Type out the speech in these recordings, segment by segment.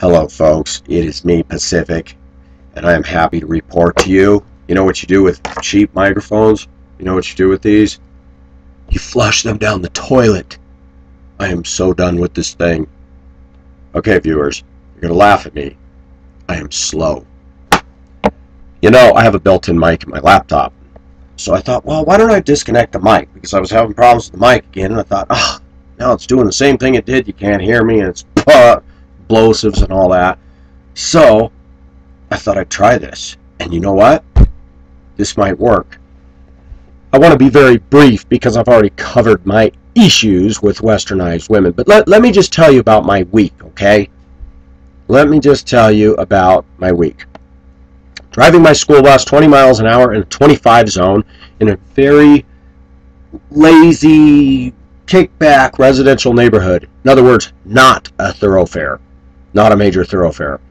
Hello folks, it is me, Pacific, and I am happy to report to you. You know what you do with cheap microphones? You know what you do with these? You flush them down the toilet. I am so done with this thing. Okay, viewers, you're going to laugh at me. I am slow. You know, I have a built-in mic in my laptop. So I thought, well, why don't I disconnect the mic? Because I was having problems with the mic again, and I thought, now it's doing the same thing it did. You can't hear me, and it's explosives and all that. So I thought I'd try this, and you know what? This might work. I want to be very brief because I've already covered my issues with westernized women, but let me just tell you about my week, okay? Let me just tell you about my week. Driving my school bus 20 miles an hour in a 25 zone in a very lazy, kickback residential neighborhood. In other words, not a thoroughfare. Not a major thoroughfare.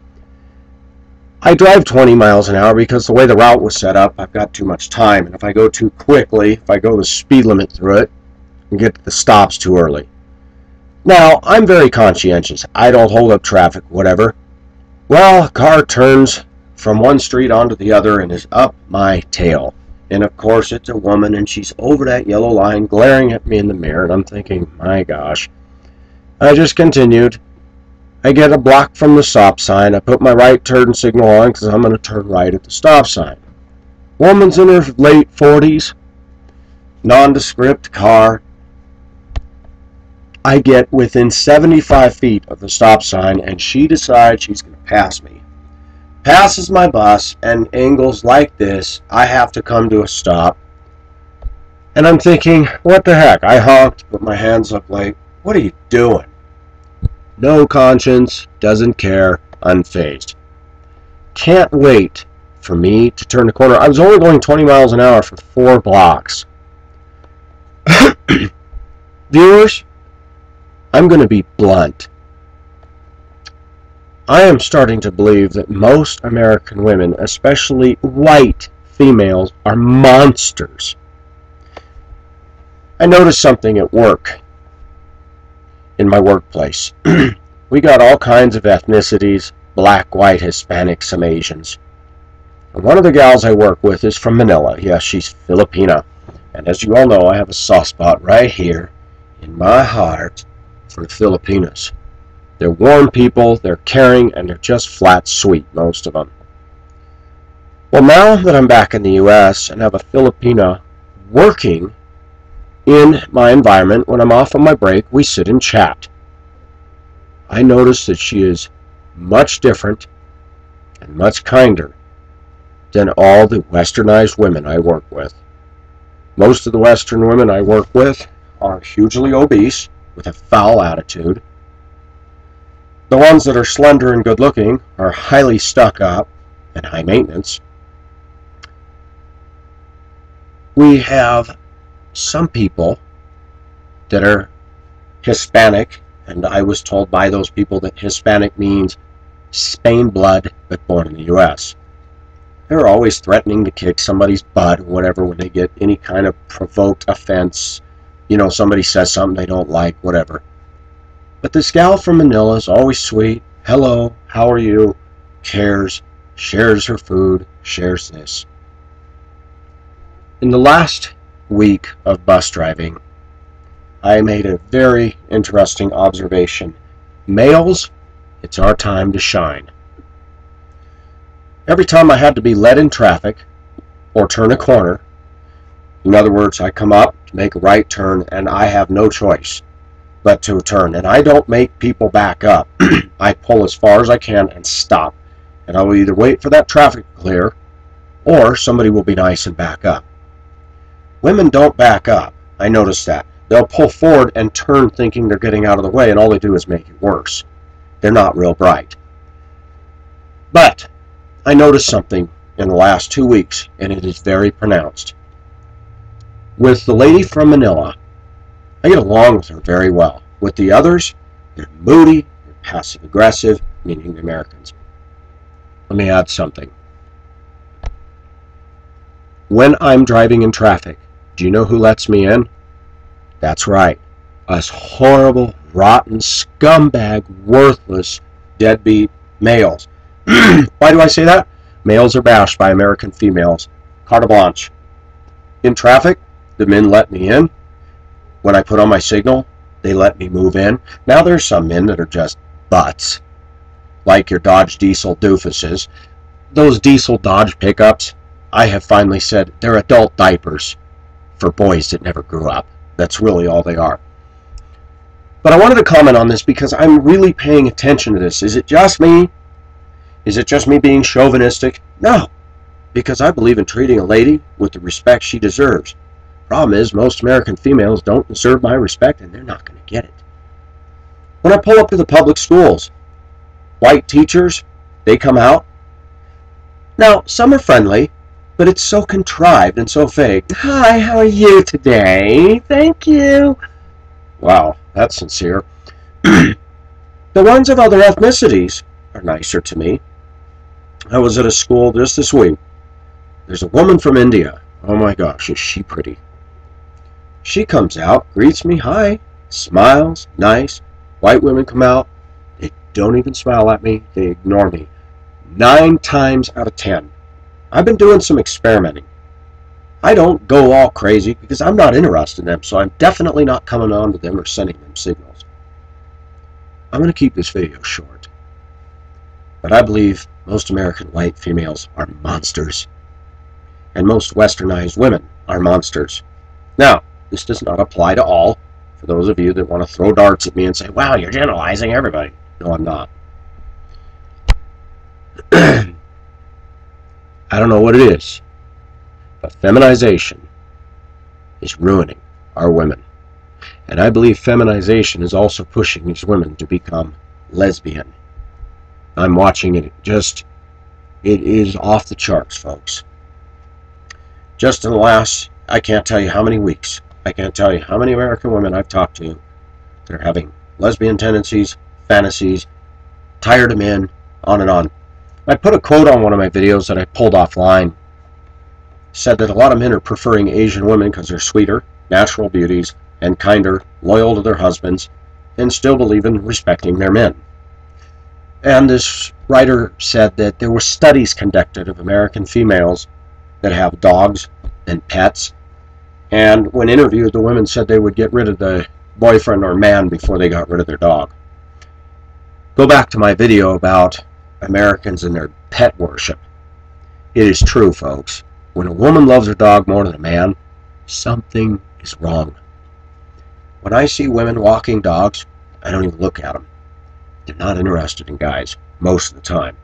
I drive 20 miles an hour because the way the route was set up, I've got too much time. And if I go too quickly, if I go the speed limit through it, I get to the stops too early. Now, I'm very conscientious. I don't hold up traffic, whatever. Well, a car turns from one street onto the other and is up my tail. And of course, it's a woman, and she's over that yellow line glaring at me in the mirror, and I'm thinking, my gosh. I just continued. I get a block from the stop sign. I put my right turn signal on because I'm going to turn right at the stop sign. Woman's in her late 40s, nondescript car. I get within 75 feet of the stop sign, and she decides she's going to pass me. Passes my bus, and angles like this, I have to come to a stop. And I'm thinking, what the heck? I honked, put my hands up like, what are you doing? No conscience, doesn't care, unfazed. Can't wait for me to turn the corner. I was only going 20 miles an hour for 4 blocks. Viewers, I'm going to be blunt. I am starting to believe that most American women, especially white females, are monsters. I noticed something at work. In my workplace. We got all kinds of ethnicities, black, white, Hispanic, some Asians. And one of the gals I work with is from Manila. Yes, she's Filipina. And as you all know, I have a soft spot right here in my heart for Filipinos. They're warm people, they're caring, and they're just flat sweet, most of them. Well, now that I'm back in the U.S. and have a Filipina working in my environment, when I'm off on my break, we sit and chat. I notice that she is much different and much kinder than all the westernized women I work with. Most of the Western women I work with are hugely obese with a foul attitude. The ones that are slender and good looking are highly stuck up and high maintenance. We have some people that are Hispanic, and I was told by those people that Hispanic means Spain blood but born in the U.S. They're always threatening to kick somebody's butt or whatever when they get any kind of provoked offense. You know, somebody says something they don't like, whatever. But this gal from Manila is always sweet. Hello, how are you? Cares, shares her food, shares this. In the last week of bus driving, I made a very interesting observation. Males, it's our time to shine. Every time I had to be led in traffic or turn a corner, in other words, I come up to make a right turn and I have no choice but to turn. And I don't make people back up. I pull as far as I can and stop. And I will either wait for that traffic to clear or somebody will be nice and back up. Women don't back up. I noticed that. They'll pull forward and turn thinking they're getting out of the way, and all they do is make it worse. They're not real bright. But I noticed something in the last 2 weeks, and it is very pronounced. With the lady from Manila, I get along with her very well. With the others, they're moody, they're passive-aggressive, meaning the Americans. Let me add something. When I'm driving in traffic, do you know who lets me in? That's right. Us horrible, rotten, scumbag, worthless, deadbeat Males. Why do I say that? Males are bashed by American females. Carte blanche. In traffic, the men let me in. When I put on my signal, they let me move in. Now there's some men that are just butts, like your Dodge Diesel doofuses. Those Diesel Dodge pickups, I have finally said, they're adult diapers for boys that never grew up. That's really all they are. But I wanted to comment on this because I'm really paying attention to this. Is it just me? Is it just me being chauvinistic? No, because I believe in treating a lady with the respect she deserves. Problem is, most American females don't deserve my respect, and they're not going to get it. When I pull up to the public schools, white teachers, they come out. Now, some are friendly, but it's so contrived and so fake. Hi, how are you today? Thank you. Wow, that's sincere. The ones of other ethnicities are nicer to me. I was at a school just this week. There's a woman from India. Oh my gosh, is she pretty. She comes out, greets me, hi, smiles, nice. White women come out, they don't even smile at me, they ignore me. 9 times out of 10. I've been doing some experimenting. I don't go all crazy because I'm not interested in them, so I'm definitely not coming on to them or sending them signals. I'm going to keep this video short. But I believe most American white females are monsters. And most westernized women are monsters. Now, this does not apply to all. For those of you that want to throw darts at me and say, wow, you're generalizing everybody. No, I'm not. I don't know what it is, but feminization is ruining our women. And I believe feminization is also pushing these women to become lesbian. I'm watching it. It is off the charts, folks. Just in the last, I can't tell you how many weeks, I can't tell you how many American women I've talked to that are having lesbian tendencies, fantasies, tired of men, on and on. I put a quote on one of my videos that I pulled offline. Said that a lot of men are preferring Asian women because they're sweeter, natural beauties, and kinder, loyal to their husbands, and still believe in respecting their men. And this writer said that there were studies conducted of American females that have dogs and pets, and when interviewed, the women said they would get rid of the boyfriend or man before they got rid of their dog. Go back to my video about Americans and their pet worship. It is true, folks. When a woman loves her dog more than a man, something is wrong. When I see women walking dogs, I don't even look at them. They're not interested in guys, most of the time.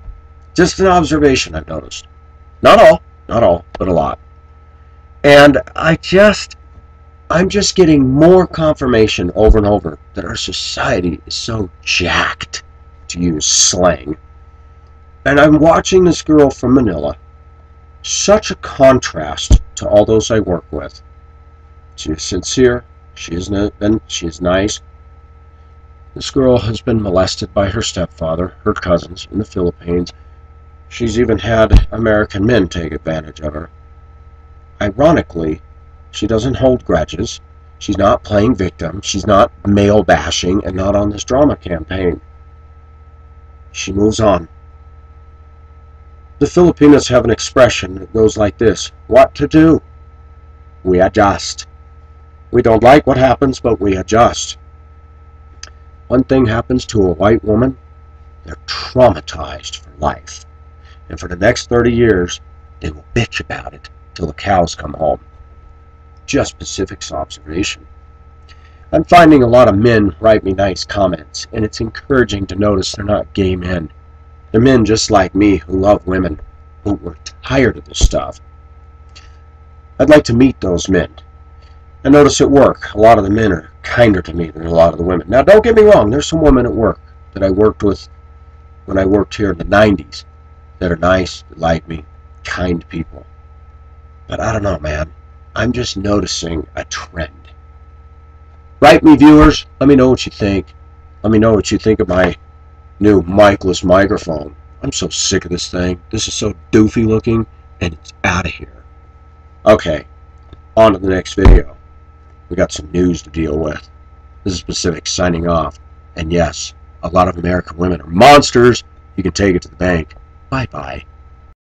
Just an observation I've noticed. Not all, but a lot. And I'm just getting more confirmation over and over that our society is so jacked, to use slang. And I'm watching this girl from Manila. Such a contrast to all those I work with. She is sincere. She is nice. This girl has been molested by her stepfather, her cousins in the Philippines. She's even had American men take advantage of her. Ironically, she doesn't hold grudges. She's not playing victim. She's not male bashing and not on this drama campaign. She moves on. The Filipinos have an expression that goes like this: what to do? We adjust. We don't like what happens, but we adjust. One thing happens to a white woman, they're traumatized for life. And for the next 30 years, they will bitch about it till the cows come home. Just Pacific's observation. I'm finding a lot of men write me nice comments, and it's encouraging to notice they're not gay men. They're men just like me who love women, who were tired of this stuff. I'd like to meet those men. I notice at work, a lot of the men are kinder to me than a lot of the women. Now, don't get me wrong, there's some women at work that I worked with when I worked here in the 90s that are nice, that like me, kind people. But I don't know, man. I'm just noticing a trend. Write me, viewers. Let me know what you think. Let me know what you think of my new mic-less microphone. I'm so sick of this thing. This is so doofy looking, and it's out of here. Okay, on to the next video. We got some news to deal with. This is Pacific signing off. And yes, a lot of American women are monsters, You can take it to the bank. Bye-bye.